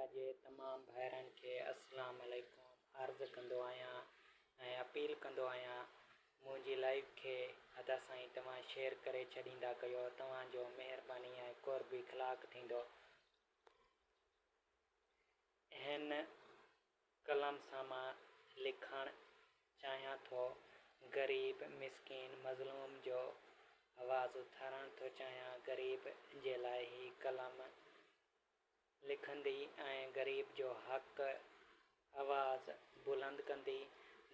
Media जे तमाम भाइरनि खे अस्सलाम वालेकुम अर्ज़ कंदो आहियां ऐं अपील कंदो आहियां मुंहिंजी लाइव खे अदा साईं तव्हां शेयर करे छॾींदा कयो। तव्हांजो महिरबानी ऐं क़ुर्ब इख़लाक़ थींदो। हिन कलम सां मां लिखणु चाहियां थो, ग़रीब मिसकीन मज़लूम जो आवाज़ उथारणु थो चाहियां। ग़रीब जे लाइ ही कलम लिखंदी ऐं ग़रीब जो हक़ आवाज़ बुलंद कंदी।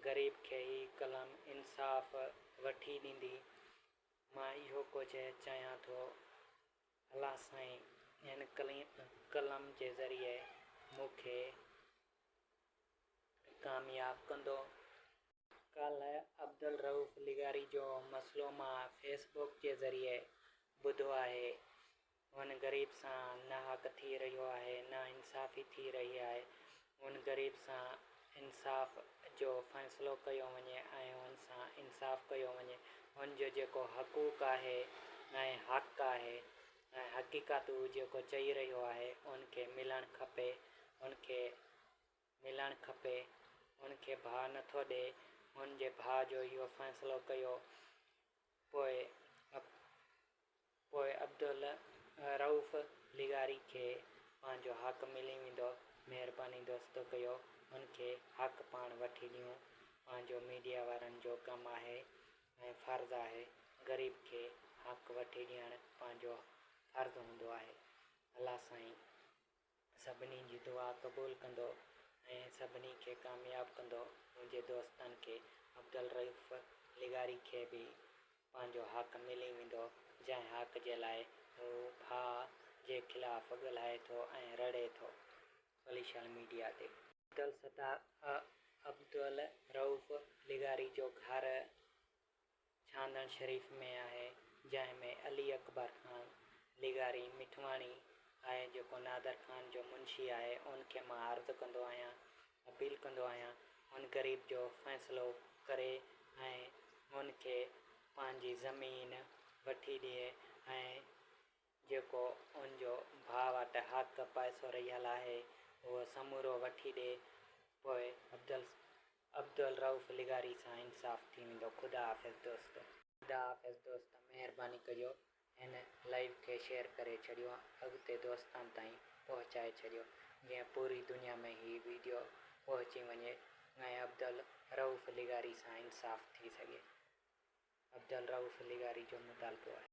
ग़रीब खे ही कलम इंसाफ़ वठी ॾींदी। मां इहो कुझु चाहियां थो, अल्लाह साईं हिन कलम जे ज़रिए मूंखे कामयाब कंदो। कल्ह अब्दुल रऊफ़ लिगारी जो मसइलो मां फेसबुक जे ज़रिए ॿुधो आहे। हुन ग़रीब सां नाहक थी रहियो आहे, नाइंसाफ़ी थी रही आहे। हुन ग़रीब सां इंसाफ़ जो फ़ैसिलो कयो वञे ऐं हुन सां इंसाफ़ कयो वञे। हुन जो जेको हक़ूक़ आहे ऐं हक़ आहे ऐं हक़ीक़त जेको चई रहियो आहे उनखे मिलणु खपे। उनखे मिलणु खपे। उनखे भाउ नथो ॾे। हुन जे भाउ जो इहो फ़ैसिलो कयो, पोइ अब्दुल रऊफ़ लिगारी खे पंहिंजो हक़ मिली वेंदो। महिरबानी दोस्तो कयो, हुनखे हक़ पाण वठी ॾियूं। पंहिंजो मीडिया वारनि जो कमु आहे ऐं फ़र्ज़ु आहे। ग़रीब खे हक़ वठी ॾियणु पंहिंजो फ़र्ज़ु हूंदो आहे। अल्लाह साईं सभिनी जी दुआ क़बूल कंदो ऐं सभिनी खे कामयाब कंदो। मुंहिंजे दोस्तनि खे अब्दुल रऊफ़ लिगारी खे बि पंहिंजो हक़ मिली वेंदो, जंहिं हक़ जे लाइ हू भाउ जे ख़िलाफ़ ॻाल्हाए थो ऐं रड़े थो सोशल मीडिया ते। अब्दुल रऊफ़ लिगारी जो घर छांदण शरीफ़ में आहे, जंहिं में अली अकबर ख़ान लिगारी मिठवाणी आहे जेको नादर ख़ान जो मुंशी आहे। उनखे मां अर्ज़ु कंदो आहियां, अपील कंदो आहियां, हुन ग़रीब जो फ़ैसिलो करे ऐं हुनखे पंहिंजी ज़मीन वठी ॾिए ऐं जेको उनजो भाउ वटि हक़ पैसो रहियल आहे उहो समूरो वठी ॾिए। पोइ अब्दुल रऊफ़ लिगारी सां इंसाफ़ थी वेंदो। ख़ुदा हाफ़िज़ दोस्त। ख़ुदा हाफ़िज़ दोस्त। महिरबानी कजो हिन लाइव खे शेयर करे छॾियो, अॻिते दोस्तनि ताईं पहुचाए छॾियो, जीअं पूरी दुनिया में ही वीडियो पहुची वञे ऐं अब्दुल रऊफ़ लिगारी सां इंसाफ़ थी सघे। अब्दुल रऊफ़ लिगारी जो मुतालबो आहे।